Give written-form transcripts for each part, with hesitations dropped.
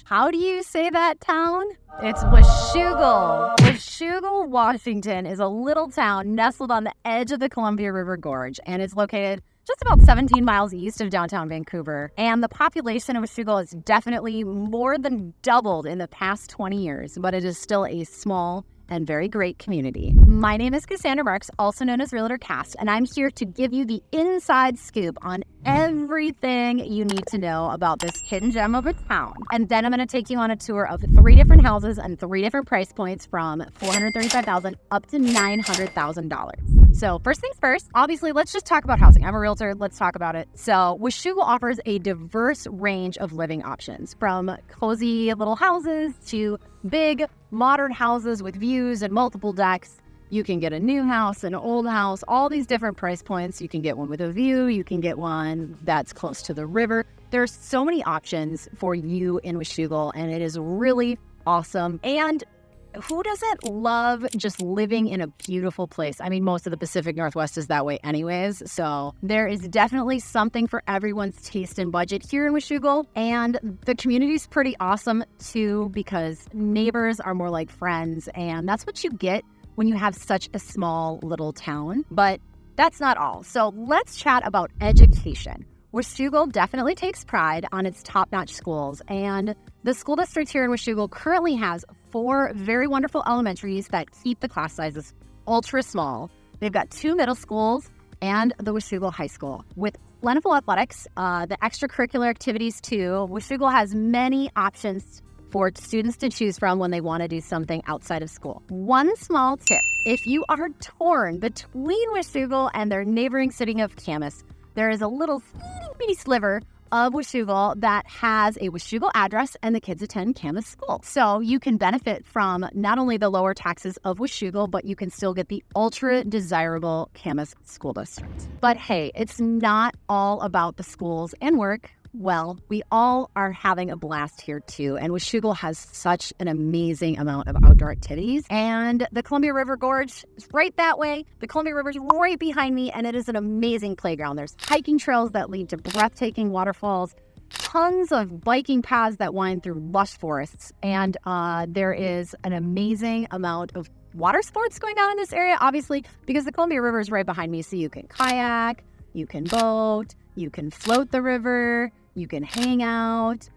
How do you say that town? It's Washougal. Washougal, Washington is a little town nestled on the edge of the Columbia River Gorge, and it's located just about 17 miles east of downtown Vancouver. And the population of Washougal has definitely more than doubled in the past 20 years, but it is still a small and very great community. My name is Cassandra Marks, also known as Realtor Cast, and I'm here to give you the inside scoop on everything you need to know about this hidden gem of a town. And then I'm going to take you on a tour of 3 different houses and 3 different price points from $435,000 up to $900,000. So first things first, obviously, let's just talk about housing. I'm a realtor. Let's talk about it. So Washougal offers a diverse range of living options, from cozy little houses to big modern houses with views and multiple decks. You can get a new house, an old house, all these different price points. You can get one with a view. You can get one that's close to the river. There's so many options for you in Washougal, and it is really awesome. And who doesn't love just living in a beautiful place? I mean, most of the Pacific Northwest is that way anyways. So there is definitely something for everyone's taste and budget here in Washougal. And the community's pretty awesome too, because neighbors are more like friends. And that's what you get when you have such a small little town. But that's not all. So let's chat about education. Washougal definitely takes pride on its top-notch schools, and the school district here in Washougal currently has 4 very wonderful elementaries that keep the class sizes ultra small. They've got 2 middle schools and the Washougal High School. With plentiful athletics, the extracurricular activities too, Washougal has many options for students to choose from when they want to do something outside of school. One small tip: if you are torn between Washougal and their neighboring city of Camas, there is a little bitty sliver of Washougal that has a Washougal address, and the kids attend Camas school. So you can benefit from not only the lower taxes of Washougal, but you can still get the ultra desirable Camas school district. But hey, it's not all about the schools and work. Well, we all are having a blast here too, and Washougal has such an amazing amount of outdoor activities. And the Columbia River Gorge is right that way. The Columbia River is right behind me, and it is an amazing playground. There's hiking trails that lead to breathtaking waterfalls, tons of biking paths that wind through lush forests, and there is an amazing amount of water sports going on in this area, obviously, because the Columbia River is right behind me, so you can kayak, you can boat, you can float the river, you can hang out,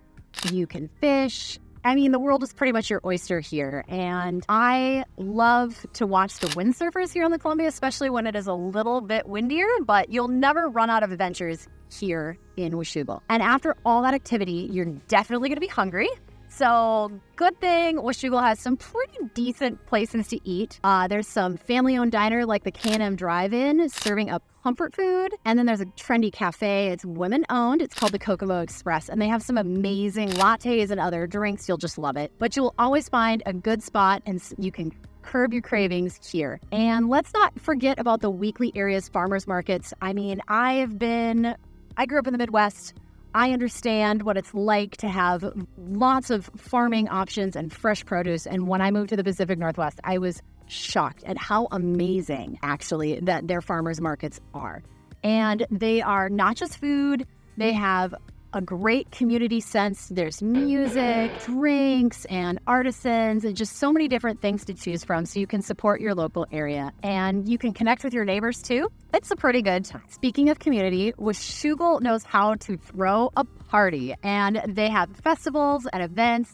you can fish. I mean, the world is pretty much your oyster here. And I love to watch the windsurfers here on the Columbia, especially when it is a little bit windier, but you'll never run out of adventures here in Washougal. And after all that activity, you're definitely going to be hungry. So good thing Washougal has some pretty decent places to eat. There's some family-owned diner like the K&M Drive-In serving up comfort food. And then there's a trendy cafe. It's women-owned. It's called the Kokomo Express. And they have some amazing lattes and other drinks. You'll just love it. But you'll always find a good spot, and you can curb your cravings here. And let's not forget about the weekly area's farmers markets. I mean, I grew up in the Midwest. I understand what it's like to have lots of farming options and fresh produce. And when I moved to the Pacific Northwest, I was shocked at how amazing, actually, that their farmers markets are. And they are not just food. They have a great community sense. There's music, drinks, and artisans, and just so many different things to choose from, so you can support your local area. And you can connect with your neighbors too. It's a pretty good time. Speaking of community, Washougal knows how to throw a party, and they have festivals and events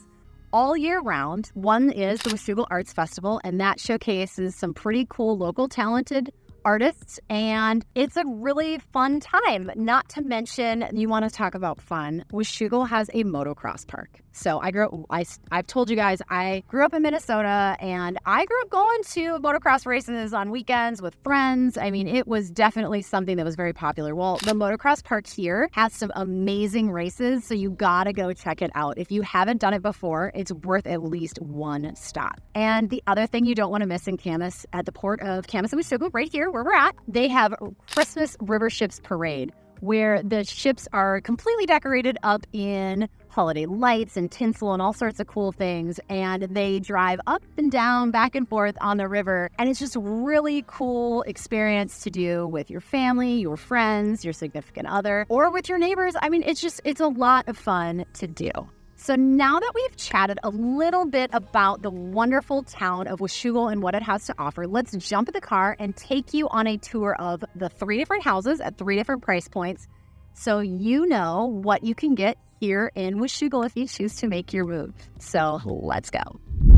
all year round. One is the Washougal Arts Festival, and that showcases some pretty cool local talented artists, and it's a really fun time. Not to mention, you want to talk about fun, Washougal has a motocross park. So I've told you guys, I grew up in Minnesota, and I grew up going to motocross races on weekends with friends. I mean, it was definitely something that was very popular. Well, the motocross park here has some amazing races, so you gotta go check it out. If you haven't done it before, it's worth at least one stop. And the other thing you don't want to miss in Camas, at the port of Camas and Washougal, right here where we're at, they have Christmas River Ships Parade, where the ships are completely decorated up in holiday lights and tinsel and all sorts of cool things. And they drive up and down, back and forth on the river. And it's just a really cool experience to do with your family, your friends, your significant other, or with your neighbors. I mean, it's a lot of fun to do. So now that we've chatted a little bit about the wonderful town of Washougal and what it has to offer, let's jump in the car and take you on a tour of the 3 different houses at 3 different price points so you know what you can get here in Washougal if you choose to make your move. So let's go.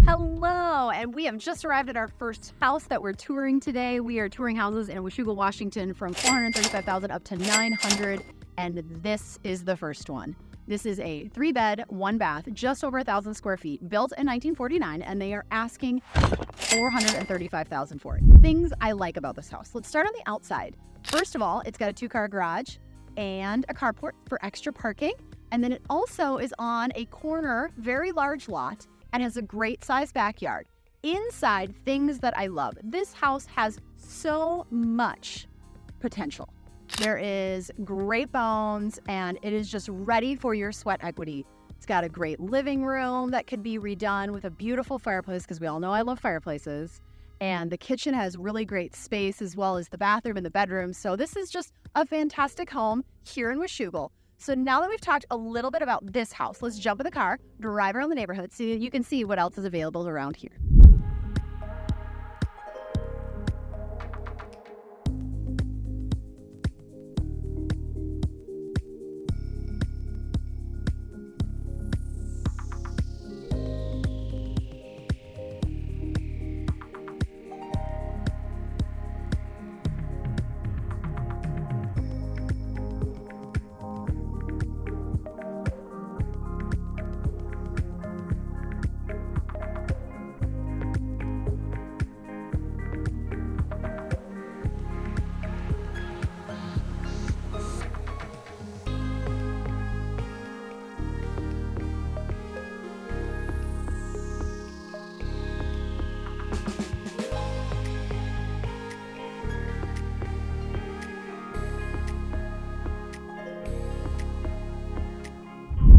Hello, and we have just arrived at our first house that we're touring today. We are touring houses in Washougal, Washington from $435,000 up to $900,000, and this is the first one. This is a 3-bed, 1-bath, just over 1,000 square feet, built in 1949, and they are asking $435,000 for it. Things I like about this house. Let's start on the outside. First of all, it's got a 2-car garage and a carport for extra parking, and then it also is on a corner, very large lot, and has a great sized backyard. Inside, things that I love. This house has so much potential. There is great bones, and it is just ready for your sweat equity. It's got a great living room that could be redone with a beautiful fireplace, because we all know I love fireplaces. And the kitchen has really great space, as well as the bathroom and the bedroom. So this is just a fantastic home here in Washougal. So now that we've talked a little bit about this house, let's jump in the car, drive around the neighborhood so you can see what else is available around here.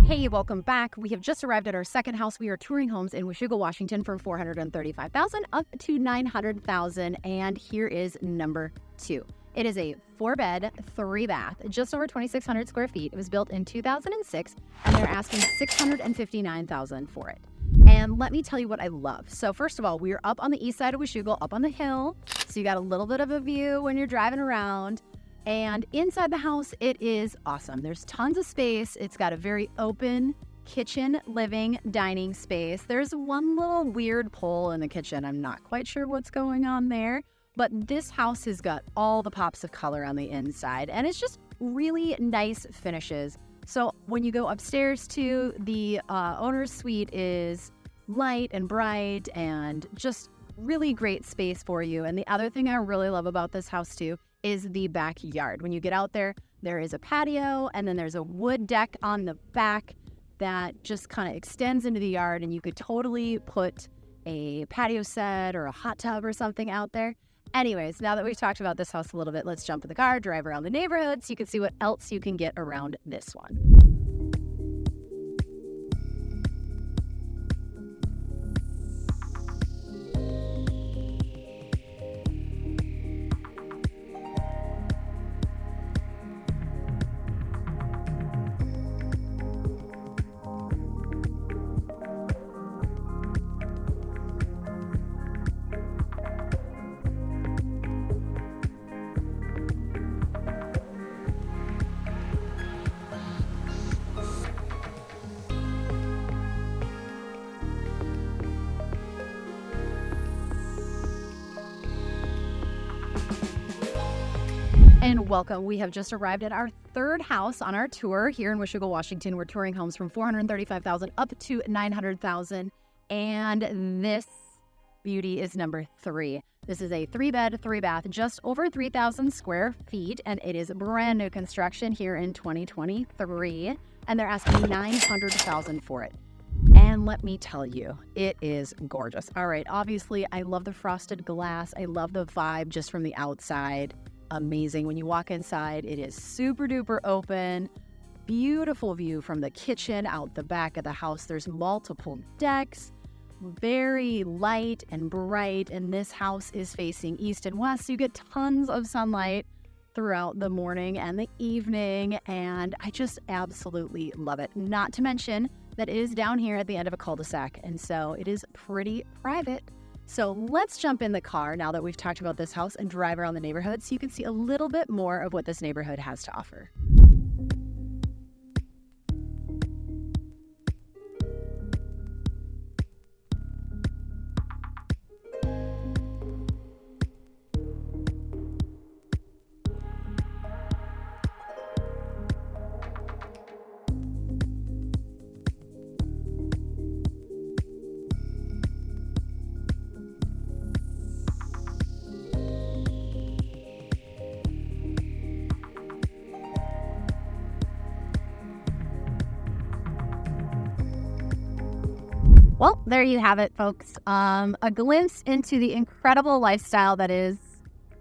Hey, welcome back. We have just arrived at our second house. We are touring homes in Washougal, Washington from $435,000 up to $900,000, and here is number 2. It is a 4-bed, 3-bath, just over 2,600 square feet. It was built in 2006, and they're asking $659,000 for it. And let me tell you what I love. So first of all, we are up on the east side of Washougal, up on the hill, so you got a little bit of a view when you're driving around. And inside the house, it is awesome. There's tons of space. It's got a very open kitchen, living, dining space. There's one little weird pole in the kitchen. I'm not quite sure what's going on there, but this house has got all the pops of color on the inside, and it's just really nice finishes. So when you go upstairs to the owner's suite is light and bright and just really great space for you. And the other thing I really love about this house too is the backyard. When you get out there, there is a patio, and then there's a wood deck on the back that just kind of extends into the yard, and you could totally put a patio set or a hot tub or something out there. Anyways, now that we've talked about this house a little bit, let's jump in the car, drive around the neighborhood so you can see what else you can get around this one. And welcome. We have just arrived at our third house on our tour here in Washougal, Washington. We're touring homes from $435,000 up to $900,000. And this beauty is number 3. This is a 3-bed, 3-bath, just over 3,000 square feet. And it is brand new construction here in 2023. And they're asking $900,000 for it. And let me tell you, it is gorgeous. All right, obviously, I love the frosted glass. I love the vibe just from the outside. amazing. When you walk inside, it is super duper open. Beautiful view from the kitchen out the back of the house. There's multiple decks, very light and bright, and this house is facing east and west, so you get tons of sunlight throughout the morning and the evening, and I just absolutely love it. Not to mention that it is down here at the end of a cul-de-sac, and so it is pretty private. So let's jump in the car now that we've talked about this house and drive around the neighborhood so you can see a little bit more of what this neighborhood has to offer. Well, there you have it, folks. A glimpse into the incredible lifestyle that is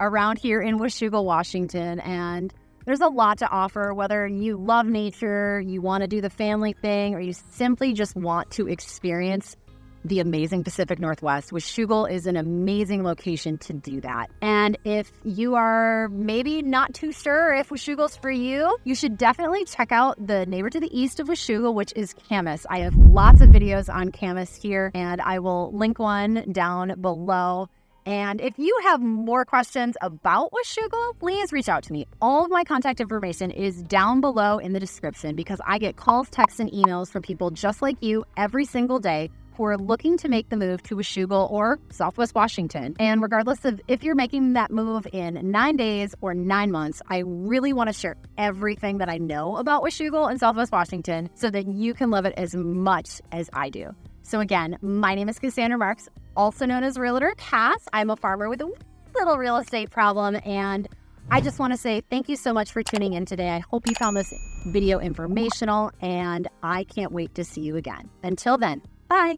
around here in Washougal, Washington. And there's a lot to offer, whether you love nature, you want to do the family thing, or you simply just want to experience the amazing Pacific Northwest. Washougal is an amazing location to do that. And if you are maybe not too sure if Washougal's for you, you should definitely check out the neighbor to the east of Washougal, which is Camas. I have lots of videos on Camas here, and I will link one down below. And if you have more questions about Washougal, please reach out to me. All of my contact information is down below in the description because I get calls, texts, and emails from people just like you every single day who are looking to make the move to Washougal or Southwest Washington. And regardless of if you're making that move in 9 days or 9 months, I really want to share everything that I know about Washougal and Southwest Washington so that you can love it as much as I do. So again, my name is Cassandra Marks, also known as Realtor Cass. I'm a farmer with a little real estate problem, and I just want to say thank you so much for tuning in today. I hope you found this video informational, and I can't wait to see you again. Until then, bye.